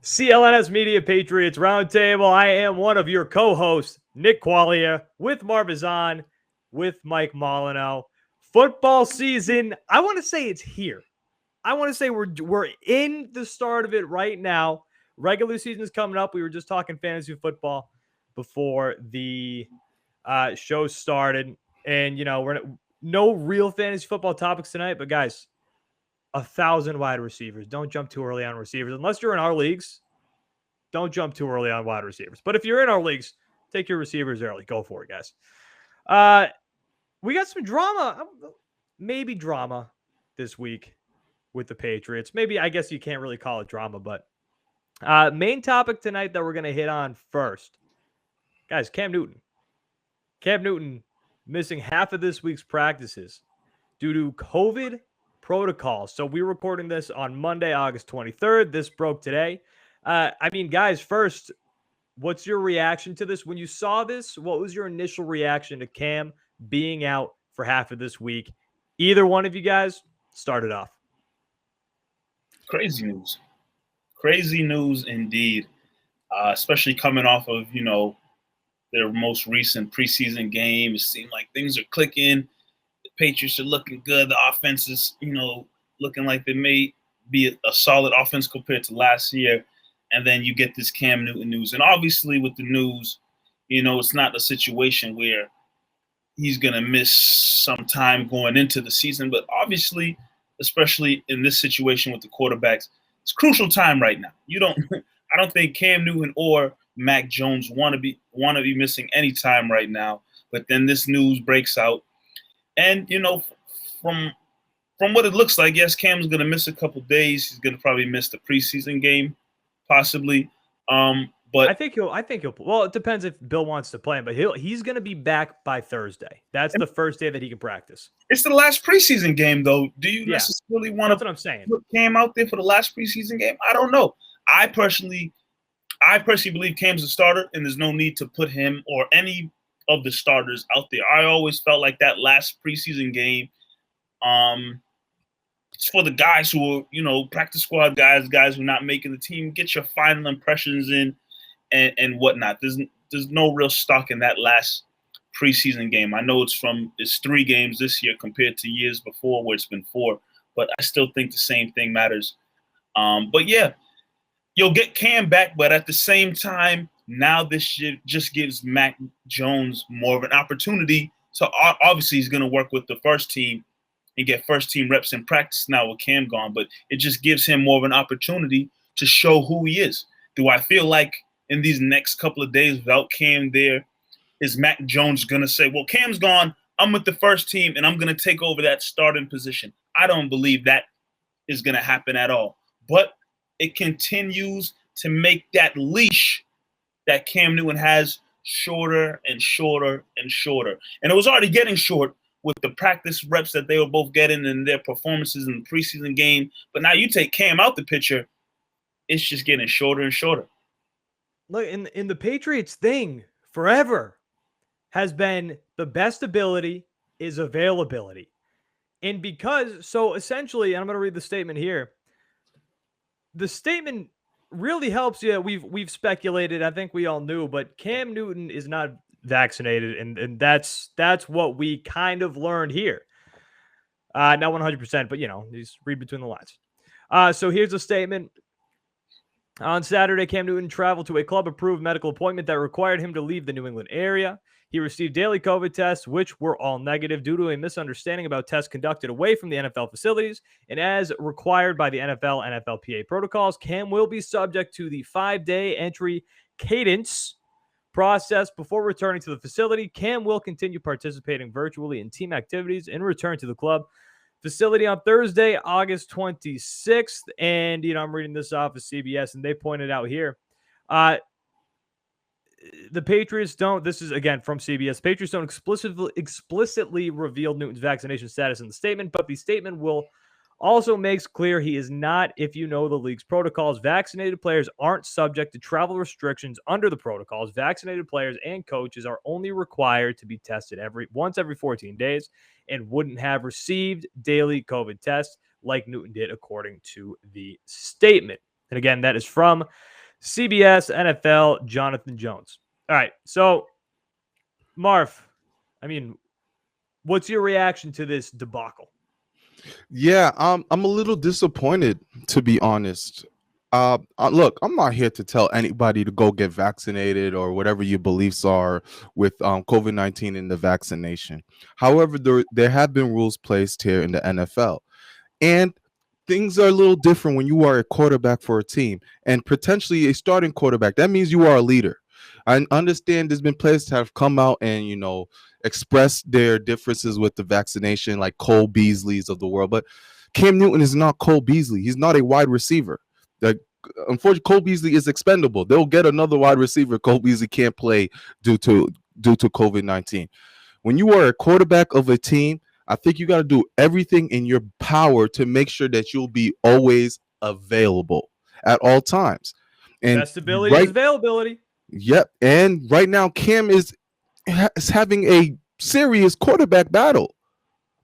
CLNS Media Patriots Roundtable. I am one of your co-hosts, Nick Quaglia, with Marv, Ezhan, with Mike Molyneaux. Football season, I want to say it's here. I want to say we're in the start of it right now. Regular season is coming up. We were just talking fantasy football before the show started. And, we're no real fantasy football topics tonight. But, guys, 1,000 wide receivers. Don't jump too early on receivers. Unless you're in our leagues, don't jump too early on wide receivers. But if you're in our leagues, take your receivers early. Go for it, guys. We got some drama, maybe drama this week with the Patriots. Maybe, I guess you can't really call it drama, but main topic tonight that we're going to hit on first. Guys, Cam Newton. Cam Newton missing half of this week's practices due to COVID protocols. So we're recording this on Monday, August 23rd. This broke today. Guys, first, what's your reaction to this? When you saw this, what was your initial reaction to Cam being out for half of this week? Either one of you guys, start it off. Crazy news. Crazy news indeed, especially coming off of, their most recent preseason game. It seemed like things are clicking. The Patriots are looking good. The offense is, looking like they may be a solid offense compared to last year. And then you get this Cam Newton news. And obviously with the news, it's not a situation where he's going to miss some time going into the season. But obviously, especially in this situation with the quarterbacks, it's crucial time right now. I don't think Cam Newton or Mac Jones want to be missing any time right now. But then this news breaks out. And, from what it looks like, yes, Cam's going to miss a couple days. He's going to probably miss the preseason game, possibly. But I think he'll. Well, it depends if Bill wants to play him, but he's going to be back by Thursday. That's the first day that he can practice. It's the last preseason game, though. Do you necessarily want That's what I'm saying. Put Cam out there for the last preseason game? I don't know. I personally believe Cam's a starter, and there's no need to put him or any of the starters out there. I always felt like that last preseason game, it's for the guys who are, practice squad guys who are not making the team. Get your final impressions in and whatnot. There's no real stock in that last preseason game. I know it's 3 games this year compared to years before where it's been 4, but I still think the same thing matters. But yeah, you'll get Cam back, but at the same time, now this shit just gives Mac Jones more of an opportunity. So obviously he's going to work with the first team and get first team reps in practice now with Cam gone, but it just gives him more of an opportunity to show who he is. Do I feel like in these next couple of days without Cam there, is Mac Jones going to say, well, Cam's gone, I'm with the first team, and I'm going to take over that starting position? I don't believe that is going to happen at all. But it continues to make that leash that Cam Newton has shorter and shorter and shorter. And it was already getting short with the practice reps that they were both getting in their performances in the preseason game. But now you take Cam out the picture, it's just getting shorter and shorter. Look, in the Patriots thing forever has been the best ability is availability. And so essentially, and I'm going to read the statement here. The statement really helps you. We've speculated, I think we all knew, but Cam Newton is not vaccinated, and that's what we kind of learned here. Not 100%, but just read between the lines. So here's a statement. On Saturday, Cam Newton traveled to a club-approved medical appointment that required him to leave the New England area. He received daily COVID tests, which were all negative due to a misunderstanding about tests conducted away from the NFL facilities. And as required by the NFL NFLPA protocols, Cam will be subject to the 5-day entry cadence process before returning to the facility. Cam will continue participating virtually in team activities and return to the club facility on Thursday, August 26th. And, I'm reading this off of CBS, and they pointed out here, the Patriots don't, this is again from CBS, Patriots don't explicitly reveal Newton's vaccination status in the statement, but the statement also makes clear he is not, if you know the league's protocols. Vaccinated players aren't subject to travel restrictions under the protocols. Vaccinated players and coaches are only required to be tested once every 14 days and wouldn't have received daily COVID tests like Newton did, according to the statement. And again, that is from CBS, NFL, Jonathan Jones. All right. So, Marv, I mean, what's your reaction to this debacle? Yeah, I'm a little disappointed, to be honest. Look, I'm not here to tell anybody to go get vaccinated or whatever your beliefs are with COVID-19 and the vaccination. However, there have been rules placed here in the NFL, and things are a little different when you are a quarterback for a team and potentially a starting quarterback. That means you are a leader. I understand there's been players that have come out and expressed their differences with the vaccination, like Cole Beasley's of the world. But Cam Newton is not Cole Beasley. He's not a wide receiver. Like, unfortunately, Cole Beasley is expendable. They'll get another wide receiver. Cole Beasley can't play due to COVID-19. When you are a quarterback of a team, I think you got to do everything in your power to make sure that you'll be always available at all times. And Best ability is availability. Yep. And right now, Cam is having a serious quarterback battle.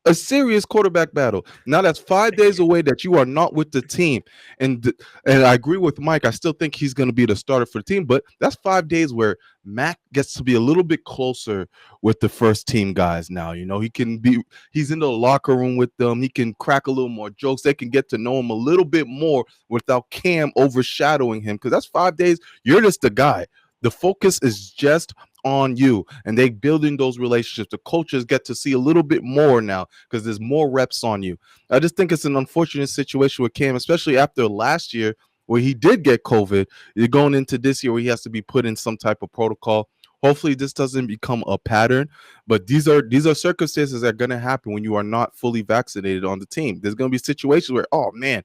A serious quarterback battle. Now that's 5 days away that you are not with the team. And I agree with Mike. I still think he's going to be the starter for the team, but that's 5 days where Mac gets to be a little bit closer with the first team guys now. He's in the locker room with them. He can crack a little more jokes. They can get to know him a little bit more without Cam overshadowing him, because that's 5 days. You're just the guy. The focus is just on you, and they building those relationships. The coaches get to see a little bit more now because there's more reps on you. I just think it's an unfortunate situation with Cam, especially after last year where he did get COVID. You're going into this year where he has to be put in some type of protocol. Hopefully this doesn't become a pattern, but these are circumstances that are going to happen when you are not fully vaccinated on the team. There's going to be situations where, oh man,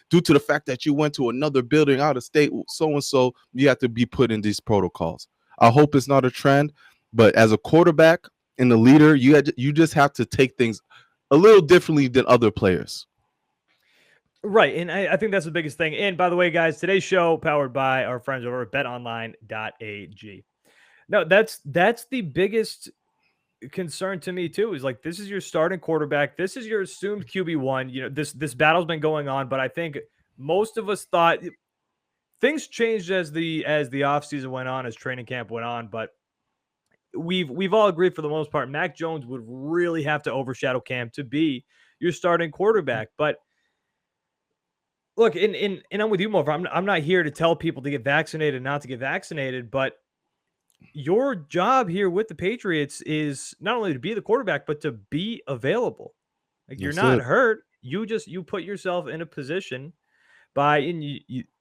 due to the fact that you went to another building out of state, so-and-so, you have to be put in these protocols. I hope it's not a trend, but as a quarterback and the leader, you just have to take things a little differently than other players. Right, and I think that's the biggest thing. And by the way, guys, today's show powered by our friends over at betonline.ag. No, that's the biggest concern to me too, is like, this is your starting quarterback. This is your assumed QB1. This battle's been going on, but I think most of us thought things changed as the offseason went on, as training camp went on, but we've all agreed for the most part Mac Jones would really have to overshadow Cam to be your starting quarterback. But look, and I'm with you, Marv. I'm not here to tell people to get vaccinated, not to get vaccinated, but your job here with the Patriots is not only to be the quarterback, but to be available. Like, you're not hurt. You put yourself in a position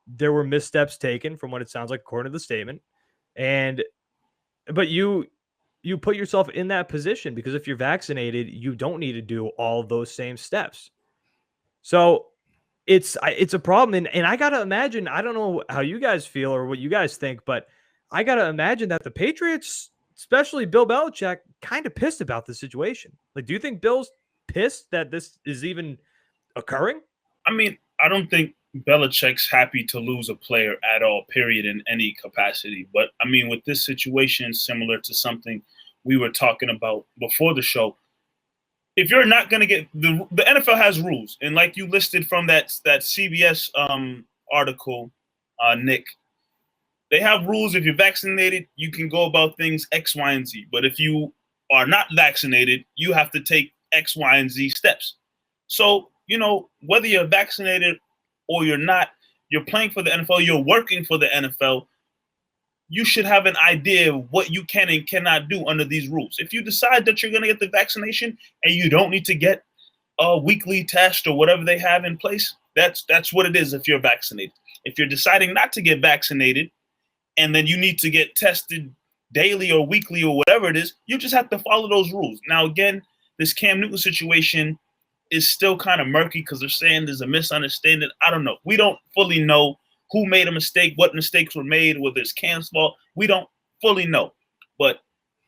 there were missteps taken from what it sounds like, according to the statement. But you put yourself in that position because if you're vaccinated, you don't need to do all of those same steps. So it's a problem. And I got to imagine, I don't know how you guys feel or what you guys think, but I got to imagine that the Patriots, especially Bill Belichick, kind of pissed about the situation. Like, do you think Bill's pissed that this is even occurring? I mean, I don't think Belichick's happy to lose a player at all, period, in any capacity. But, I mean, with this situation, similar to something we were talking about before the show, if you're not going to get – the NFL has rules. And like you listed from that CBS article, Nick, they have rules. If you're vaccinated, you can go about things X, Y, and Z. But if you are not vaccinated, you have to take X, Y, and Z steps. So, whether you're vaccinated or you're not, you're playing for the NFL, you're working for the NFL, you should have an idea of what you can and cannot do under these rules. If you decide that you're going to get the vaccination and you don't need to get a weekly test or whatever they have in place, that's what it is if you're vaccinated. If you're deciding not to get vaccinated and then you need to get tested daily or weekly or whatever it is, you just have to follow those rules. Now, again, this Cam Newton situation is still kind of murky because they're saying there's a misunderstanding. I don't know. We don't fully know who made a mistake, what mistakes were made, whether it's Cam's fault. We don't fully know. But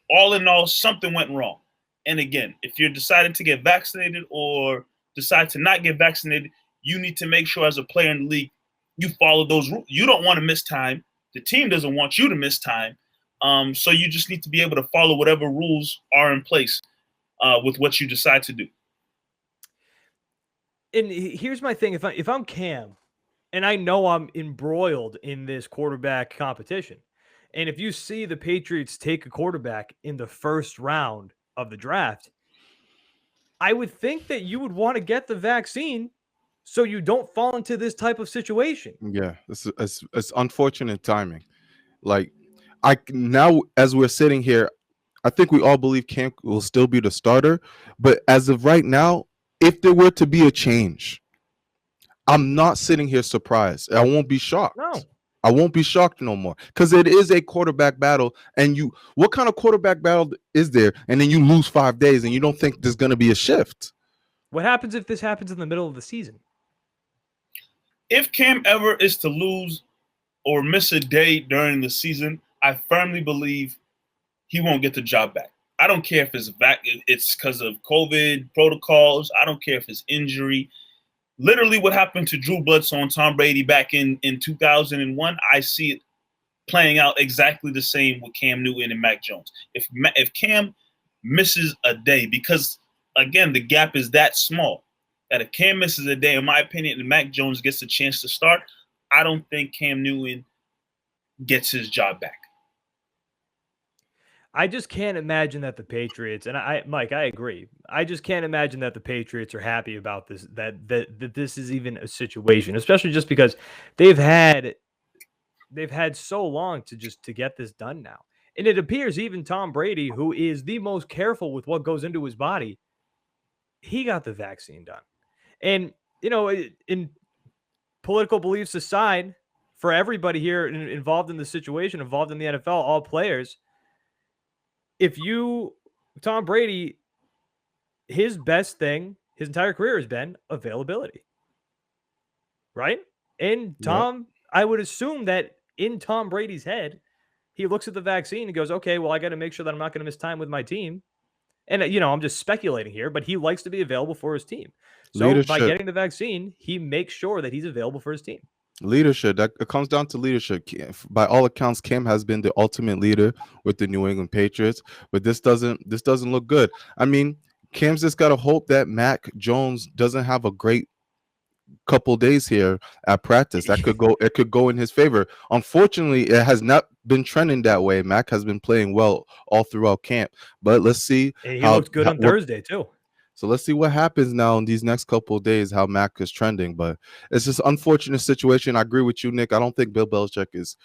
all in all, something went wrong. And again, if you're deciding to get vaccinated or decide to not get vaccinated, you need to make sure as a player in the league, you follow those rules. You don't want to miss time. The team doesn't want you to miss time. So you just need to be able to follow whatever rules are in place with what you decide to do. And here's my thing. If I'm Cam And I know I'm embroiled in this quarterback competition. And if you see the Patriots take a quarterback in the first round of the draft, I would think that you would want to get the vaccine so you don't fall into this type of situation. Yeah, it's unfortunate timing. Like, now as we're sitting here, I think we all believe Cam will still be the starter. But as of right now, if there were to be a change, I'm not sitting here surprised. I won't be shocked. No. I won't be shocked no more because it is a quarterback battle. And what kind of quarterback battle is there? And then you lose 5 days and you don't think there's going to be a shift. What happens if this happens in the middle of the season? If Cam ever is to lose or miss a day during the season, I firmly believe he won't get the job back. I don't care if it's because of COVID protocols. I don't care if it's injury. Literally what happened to Drew Bledsoe and Tom Brady back in 2001, I see it playing out exactly the same with Cam Newton and Mac Jones. If Cam misses a day, because, again, the gap is that small, that if Cam misses a day, in my opinion, and Mac Jones gets a chance to start, I don't think Cam Newton gets his job back. I just can't imagine that the Patriots, and Mike, I agree. I just can't imagine that the Patriots are happy about this, that this is even a situation, especially just because they've had so long to get this done now. And it appears even Tom Brady, who is the most careful with what goes into his body, he got the vaccine done. And, in political beliefs aside, for everybody here involved in the situation, involved in the NFL, all players, Tom Brady, his best thing his entire career has been availability, right? And Tom, I would assume that in Tom Brady's head, he looks at the vaccine and goes, okay, well, I got to make sure that I'm not going to miss time with my team. And, I'm just speculating here, but he likes to be available for his team. So by getting the vaccine, he makes sure that he's available for his team. Leadership. That it comes down to leadership. By all accounts, Cam has been the ultimate leader with the New England Patriots, but this doesn't look good. I mean, Cam's just got to hope that Mac Jones doesn't have a great couple days here at practice. It could go in his favor. Unfortunately, it has not been trending that way. Mac has been playing well all throughout camp, but let's see. And he looked good on Thursday too. So let's see what happens now in these next couple of days, how Mac is trending. But it's just an unfortunate situation. I agree with you, Nick. I don't think Bill Belichick is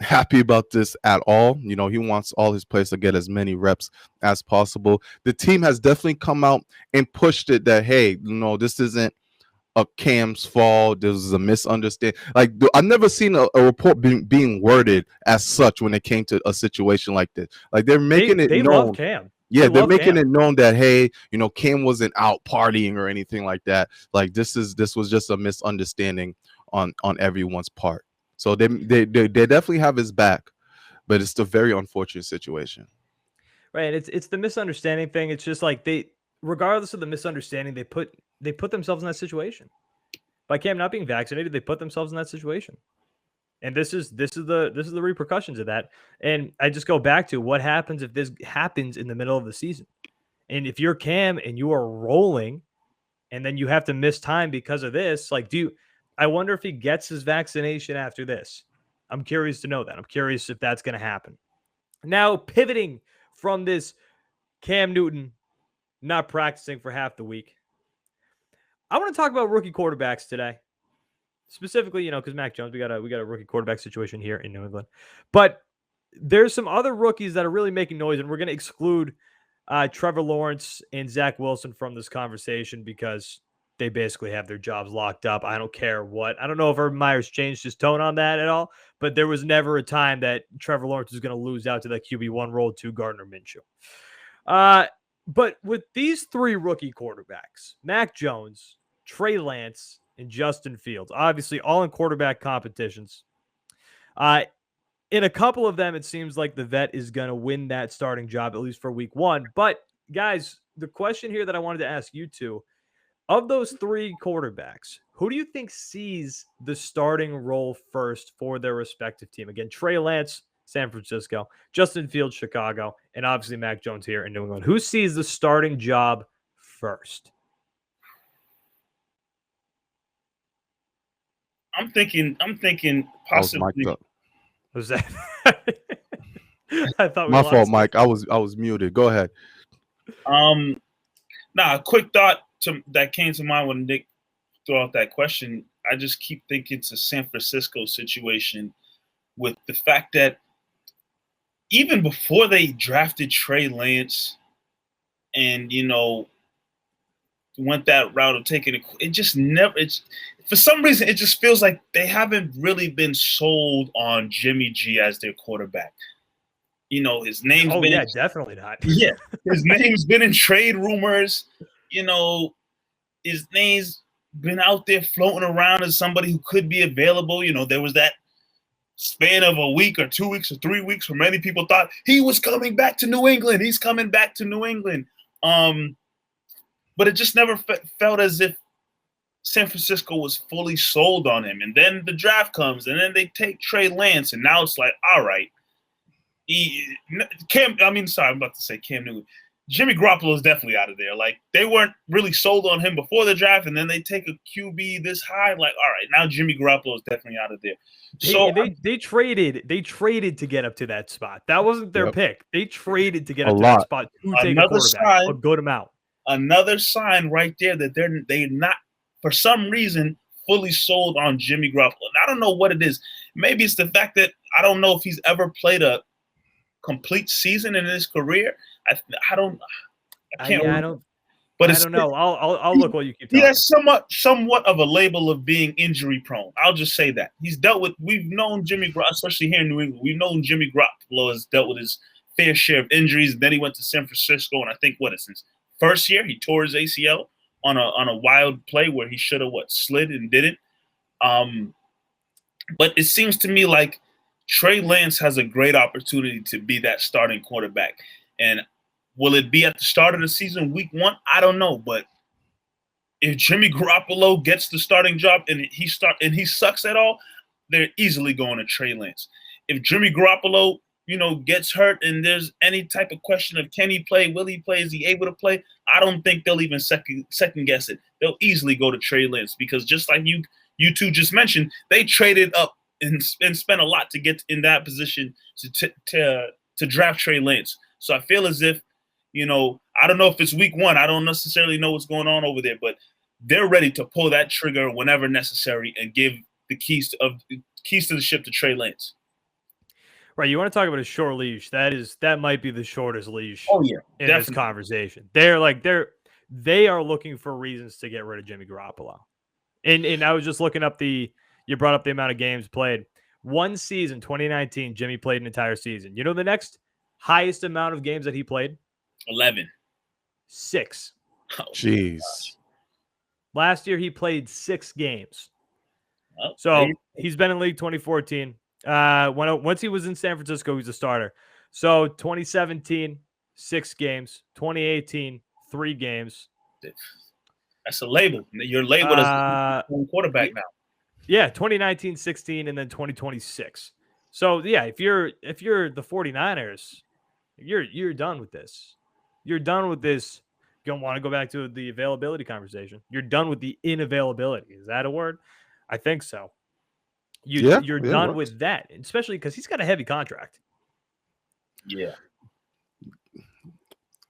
happy about this at all. He wants all his players to get as many reps as possible. The team has definitely come out and pushed it that, hey, this isn't a Cam's fault. This is a misunderstanding. Like, I've never seen a report being worded as such when it came to a situation like this. Like, they're making it known. Love Cam. Yeah, they're making it known that, hey, Cam wasn't out partying or anything like that. Like, this was just a misunderstanding on everyone's part. So they definitely have his back, but it's a very unfortunate situation. Right. It's the misunderstanding thing. It's just like regardless of the misunderstanding, they put themselves in that situation. By Cam not being vaccinated, they put themselves in that situation. And this is the repercussions of that. And I just go back to what happens if this happens in the middle of the season. And if you're Cam and you are rolling and then you have to miss time because of this, like, I wonder if he gets his vaccination after this. I'm curious to know that. I'm curious if that's going to happen. Now, pivoting from this Cam Newton not practicing for half the week, I want to talk about rookie quarterbacks today. Specifically, because Mac Jones, we got a rookie quarterback situation here in New England. But there's some other rookies that are really making noise, and we're going to exclude Trevor Lawrence and Zach Wilson from this conversation because they basically have their jobs locked up. I don't care what. I don't know if Urban Meyer's changed his tone on that at all, but there was never a time that Trevor Lawrence was going to lose out to that QB1 role to Gardner Minshew. But with these three rookie quarterbacks, Mac Jones, Trey Lance, and Justin Fields, obviously all in quarterback competitions. In a couple of them, it seems like the vet is going to win that starting job, at least for week one. But, guys, the question here that I wanted to ask you two, of those three quarterbacks, who do you think sees the starting role first for their respective team? Again, Trey Lance, San Francisco, Justin Fields, Chicago, and obviously Mac Jones here in New England. Who sees the starting job first? I'm thinking I was mic'd possibly. up. Was that? I thought we My lost fault, it. Mike. I was muted. Go ahead. A quick thought that came to mind when Nick threw out that question. I just keep thinking it's a San Francisco situation with the fact that even before they drafted Trey Lance and, went that route of taking it just never, for some reason, it just feels like they haven't really been sold on Jimmy G as their quarterback. His name's been definitely not. Yeah, his name's been in trade rumors. His name's been out there floating around as somebody who could be available. There was that span of a week or 2 weeks or 3 weeks where many people thought he was coming back to New England. He's coming back to New England. But it just never felt as if San Francisco was fully sold on him. And then the draft comes, and then they take Trey Lance, and now it's like, all right. I'm about to say Cam Newton. Jimmy Garoppolo is definitely out of there. Like, they weren't really sold on him before the draft, and then they take a QB this high. Like, all right, now Jimmy Garoppolo is definitely out of there. They traded to get up to that spot. That wasn't their pick. They traded to get up to that spot to take a quarterback, a good amount. Another sign right there that they're not, for some reason, fully sold on Jimmy Garoppolo. And I don't know what it is. Maybe it's the fact that I don't know if he's ever played a complete season in his career. I don't know. I'll look while you keep talking. He has somewhat of a label of being injury prone. I'll just say that. We've known Jimmy Garoppolo, especially here in New England, we've known Jimmy Garoppolo has dealt with his fair share of injuries. Then he went to San Francisco, and I think since first year he tore his ACL on a wild play where he should have slid and didn't. But it seems to me like Trey Lance has a great opportunity to be that starting quarterback. And will it be at the start of the season, week 1? I don't know. But if Jimmy Garoppolo gets the starting job and he sucks at all, they're easily going to Trey Lance. If Jimmy Garoppolo, gets hurt and there's any type of question of can he play, will he play, is he able to play, I don't think they'll even second guess it. They'll easily go to Trey Lance because just like you two just mentioned, they traded up and spent a lot to get in that position to draft Trey Lance. So I feel as if, I don't know if it's week 1. I don't necessarily know what's going on over there, but they're ready to pull that trigger whenever necessary and give the keys to the ship to Trey Lance. Right, you want to talk about a short leash? That might be the shordest leash. Oh yeah, in definitely. This conversation. They are looking for reasons to get rid of Jimmy Garoppolo. And I was just looking up you brought up the amount of games played. One season, 2019, Jimmy played an entire season. You know the next highest amount of games that he played? 11. 6. Oh, jeez. Last year he played 6 games. Oh, so he's been in league 2014. Once he was in San Francisco, he was a starter. So 2017, 6 games. 2018, 3 games. That's a label. You're labeled as a quarterback now. Yeah, 2019, 16, and then 2026. So yeah, if you're the 49ers, you're done with this. You're done with this. You don't want to go back to the availability conversation. You're done with the inavailability. Is that a word? I think so. You're done with that, especially because he's got a heavy contract. Yeah.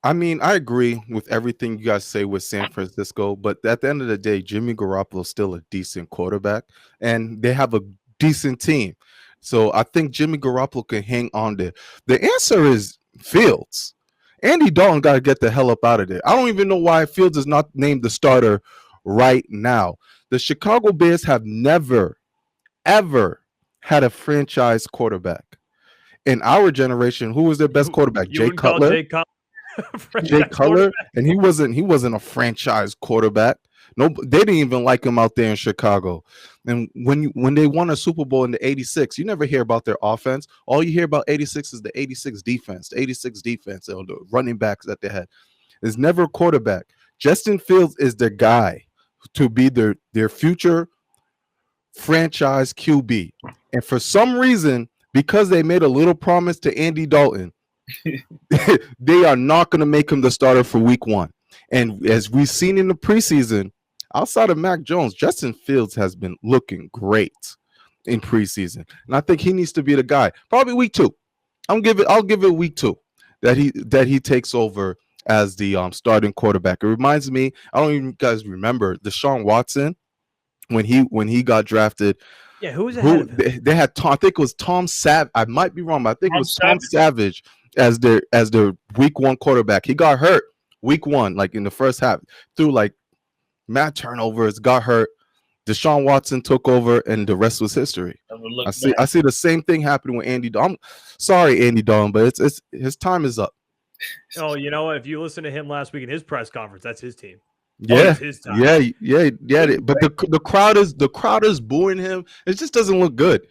I mean, I agree with everything you guys say with San Francisco, but at the end of the day, Jimmy Garoppolo is still a decent quarterback, and they have a decent team. So I think Jimmy Garoppolo can hang on there. The answer is Fields. Andy Dalton got to get the hell up out of there. I don't even know why Fields is not named the starter right now. The Chicago Bears have never, ever had a franchise quarterback. In our generation, who was their best quarterback? Jay Cutler. Jay Cutler, and he wasn't a franchise quarterback. No, they didn't even like him out there in Chicago. And when they won a Super Bowl in the '86, you never hear about their offense. All you hear about '86 is the '86 defense, or the running backs that they had. There's never a quarterback. Justin Fields is the guy to be their future franchise QB. And for some reason, because they made a little promise to Andy Dalton, they are not going to make him the starter for week 1. And as we've seen in the preseason, outside of Mac Jones, Justin Fields has been looking great in preseason, and I think he needs to be the guy. Probably week 2. I'll give it week 2 that he takes over as the starting quarterback. It reminds me, I don't even guys remember Deshaun Watson when he got drafted. Yeah, who was ahead of him? They had Tom, I think it was Tom Savage. I might be wrong, but I think it was Tom Savage as their week 1 quarterback. He got hurt week 1, like in the first half, through like mad turnovers, got hurt. Deshaun Watson took over, and the rest was history. I see the same thing happening with Andy Dalton. I'm sorry, Andy Dalton, but it's his time is up. Oh, you know what? If you listen to him last week in his press conference, that's his team. Yeah, it's his time. yeah. But the crowd is booing him. It just doesn't look good.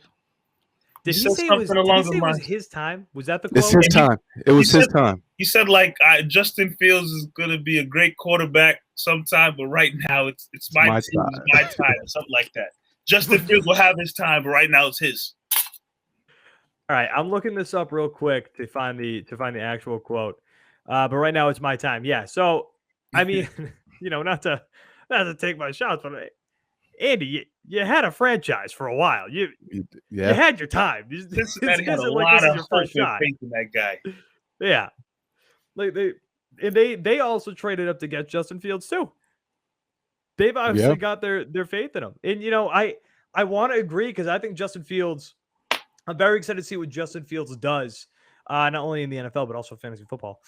Did he say it was his time? Was that the quote? It's his time. It was his time. He said, like, Justin Fields is going to be a great quarterback sometime, but right now it's my time, something like that. Justin Fields will have his time, but right now it's his. All right, I'm looking this up real quick to find the actual quote. But right now it's my time. Yeah. So, I mean, not to take my shots, but Andy, you had a franchise for a while. You had your time. This had a lot of hope and faith in that guy. Yeah. Like they also traded up to get Justin Fields too. They've obviously got their faith in him. And I want to agree because I think Justin Fields, I'm very excited to see what Justin Fields does, not only in the NFL but also fantasy football.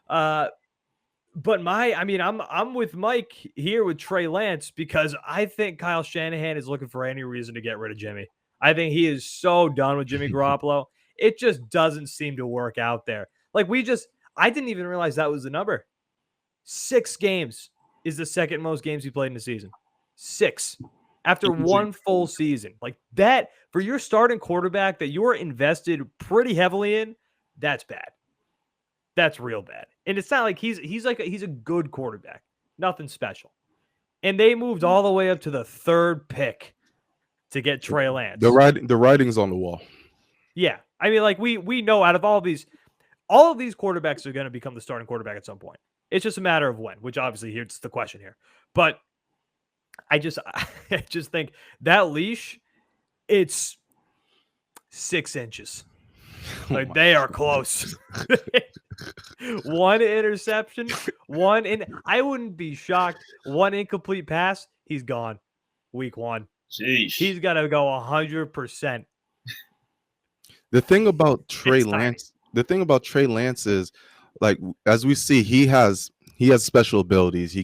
But I'm with Mike here with Trey Lance because I think Kyle Shanahan is looking for any reason to get rid of Jimmy. I think he is so done with Jimmy Garoppolo. It just doesn't seem to work out there. Like I didn't even realize that was the number. 6 games is the second most games he played in the season. 6 after one full season. Like that for your starting quarterback that you're invested pretty heavily in, that's bad. That's real bad. And it's not like he's a good quarterback. Nothing special. And they moved all the way up to the 3rd pick to get Trey Lance. The writing's on the wall. Yeah. I mean, like we know out of all of these quarterbacks are going to become the starting quarterback at some point. It's just a matter of when, which obviously here's the question here. But I just think that leash, it's 6 inches. Like they are close. 1 interception, I wouldn't be shocked. 1 incomplete pass, he's gone. Week 1. Jeez. He's got to go 100%. The thing about Trey Lance is, like, as we see, he has special abilities. He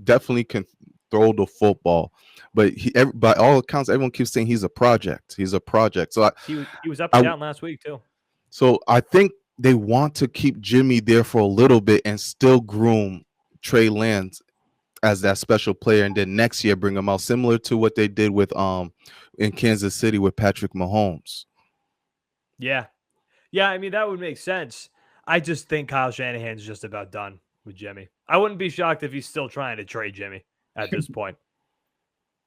definitely can throw the football, but by all accounts, everyone keeps saying he's a project. So he was up and down last week too. So I think they want to keep Jimmy there for a little bit and still groom Trey Lance as that special player, and then next year bring him out, similar to what they did with in Kansas City with Patrick Mahomes. Yeah. I mean, that would make sense. I just think Kyle Shanahan's just about done with Jimmy. I wouldn't be shocked if he's still trying to trade Jimmy at this point.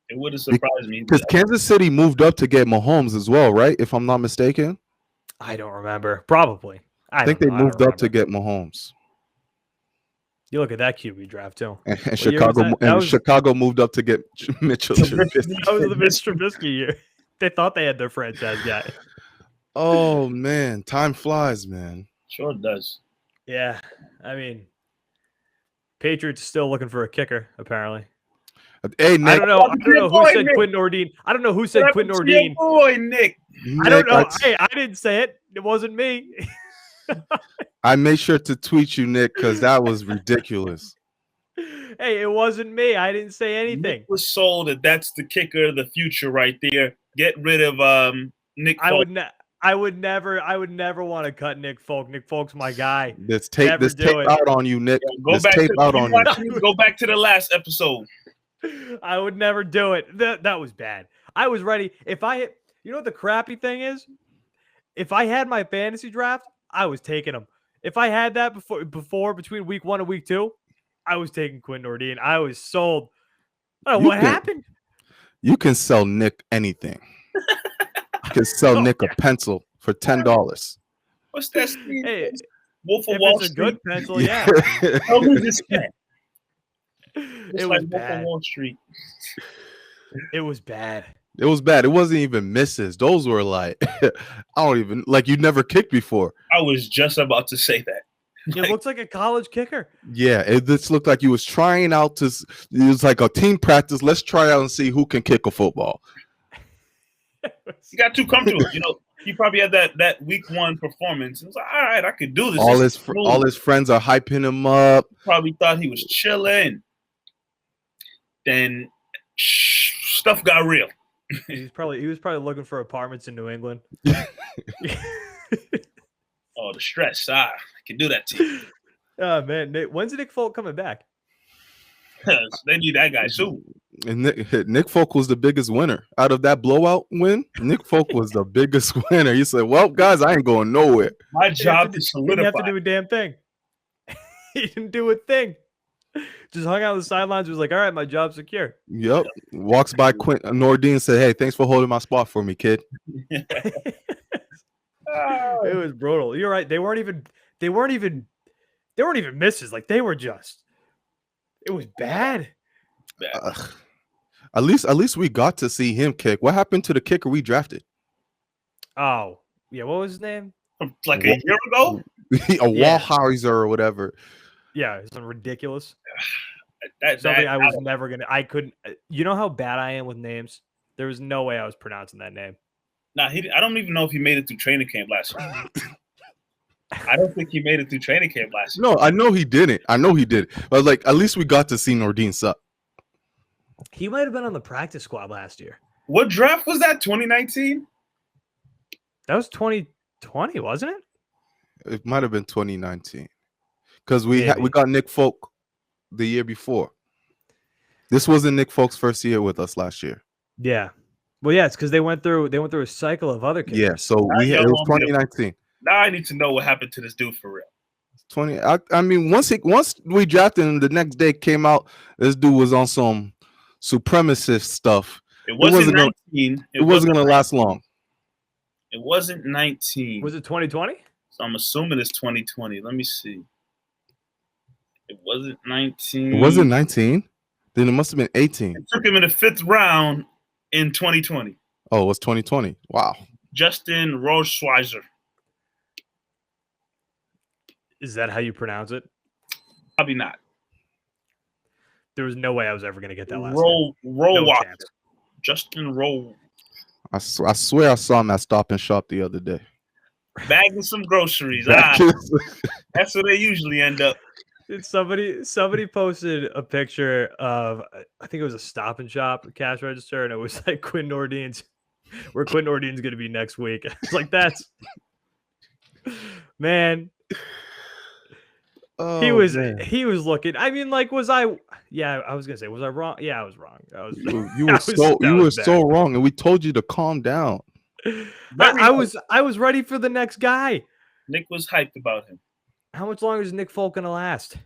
It wouldn't surprise me because Kansas City moved up to get Mahomes as well, right? If I'm not mistaken. I don't remember. Probably. I think they moved up to get Mahomes. You look at that QB draft too. And Chicago moved up to get Mitchell Trubisky. That was the Mitch Trubisky year. They thought they had their franchise guy. Oh man, time flies, man. Sure it does. Yeah, I mean, Patriots still looking for a kicker, apparently. Hey, Nick. I don't know who said Quentin Ordine. I don't know who said Quentin Ordine. Boy, Nick. I don't know. Hey, I didn't say it. It wasn't me. I made sure to tweet you, Nick, because that was ridiculous. Hey, it wasn't me. I didn't say anything. Nick was sold that that's the kicker of the future right there. Get rid of Nick Folk. I would never want to cut Nick Folk. Nick Folk's my guy. Let's take this tape out on you, Nick. Go back to the last episode. I would never do it. That was bad. I was ready. If I hit, you know what the crappy thing is? If I had my fantasy draft, I was taking him. If I had that before between week 1 and week 2, I was taking Quentin Ordine. I was sold. What happened? You can sell Nick anything. You can sell Nick a pencil for $10. What's that? Hey, Wolf of Wall Street. It's a good pencil, yeah. How was this pen? It's It like was Wolf on bad. Wall Street. It was bad. It was bad. It wasn't even misses. Those were like, I don't even like you never kicked before. I was just about to say that. It looks like a college kicker. Yeah, it just looked like he was trying out to. It was like a team practice. Let's try out and see who can kick a football. He got too comfortable. He probably had that week 1 performance. It was like, all right, I could do this. All his friends are hyping him up. Probably thought he was chilling. Then stuff got real. He was probably looking for apartments in New England. Oh, the stress. I can do that to you. Oh man, when's Nick Folk coming back? They need that guy soon. And Nick Folk was the biggest winner out of that blowout win. Nick Folk was the biggest winner. He said, "Well, guys, I ain't going nowhere. My job is He didn't have to solidified." do a damn thing. He didn't do a thing. Just hung out on the sidelines. Was like, all right, my job's secure. Yep. Walks by Nordine and said, "Hey, thanks for holding my spot for me, kid." It was brutal. You're right. They weren't even misses. Like they were just. It was bad. At least we got to see him kick. What happened to the kicker we drafted? Oh yeah, what was his name? Like a year ago. Wallheiser or whatever. Yeah, something ridiculous. Something I was never gonna. I couldn't. You know how bad I am with names. There was no way I was pronouncing that name. Nah, I don't even know if he made it through training camp last year. I don't think he made it through training camp last year. No, I know he didn't. But like, at least we got to see Nordine suck. He might have been on the practice squad last year. What draft was that? 2019? That was 2020, wasn't it? It might have been 2019 because we got Nick Folk the year before. This wasn't Nick Folk's first year with us last year. Yeah. Well, yeah, it's because they went through a cycle of other kickers. Yeah, so it was 2019. Now I need to know what happened to this dude for real. I mean, once we drafted him, the next day came out, this dude was on some supremacist stuff. It wasn't 19. It wasn't going to last long. It wasn't 19. Was it 2020? So I'm assuming it's 2020. Let me see. It wasn't 19. It wasn't 19? Then it must have been 18. It took him in the 5th round in 2020. Oh, it was 2020. Wow. Justin Rohrschweizer. Is that how you pronounce it? Probably not. There was no way I was ever going to get that last name. Rohrwacher. Justin Roll. I swear I saw him at Stop and Shop the other day. Bagging some groceries. That's where they usually end up. Somebody posted a picture of, I think it was a Stop and Shop cash register, and it was like Quinn Nordine's, where Quinn Nordine's going to be next week. It's like, that's man. Oh, he was looking. I mean, like, was I? Yeah, I was gonna say, was I wrong? Yeah, I was wrong. You were so wrong, and we told you to calm down. I was ready for the next guy. Nick was hyped about him. How much longer is Nick Folk gonna last?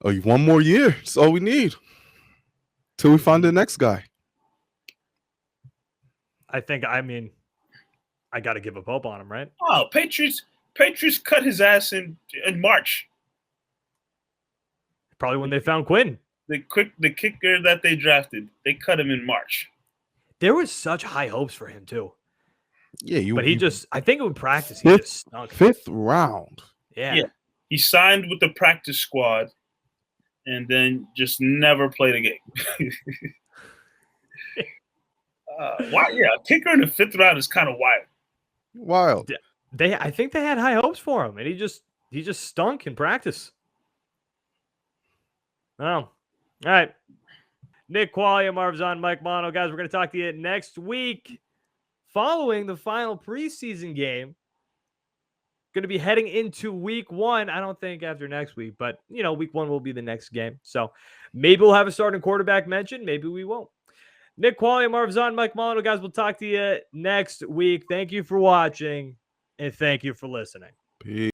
Oh, 1 more year. That's all we need till we find the next guy. I got to give up hope on him, right? Oh, Patriots cut his ass in March. Probably when they found Quinn. The kicker that they drafted, they cut him in March. There was such high hopes for him too. Yeah, but I think in practice he just stunk. 5th round. Yeah. He signed with the practice squad, and then just never played a game. Why? Yeah, a kicker in the 5th round is kind of wild. Wild. I think they had high hopes for him, and he just stunk in practice. Oh, all right. Nick Quaglia, Marv's on, Mike Molyneaux. Guys, we're going to talk to you next week following the final preseason game. Going to be heading into week 1. I don't think after next week, but, week 1 will be the next game. So maybe we'll have a starting quarterback mentioned. Maybe we won't. Nick Quaglia, Marv's on, Mike Molyneaux. Guys, we'll talk to you next week. Thank you for watching, and thank you for listening. Peace.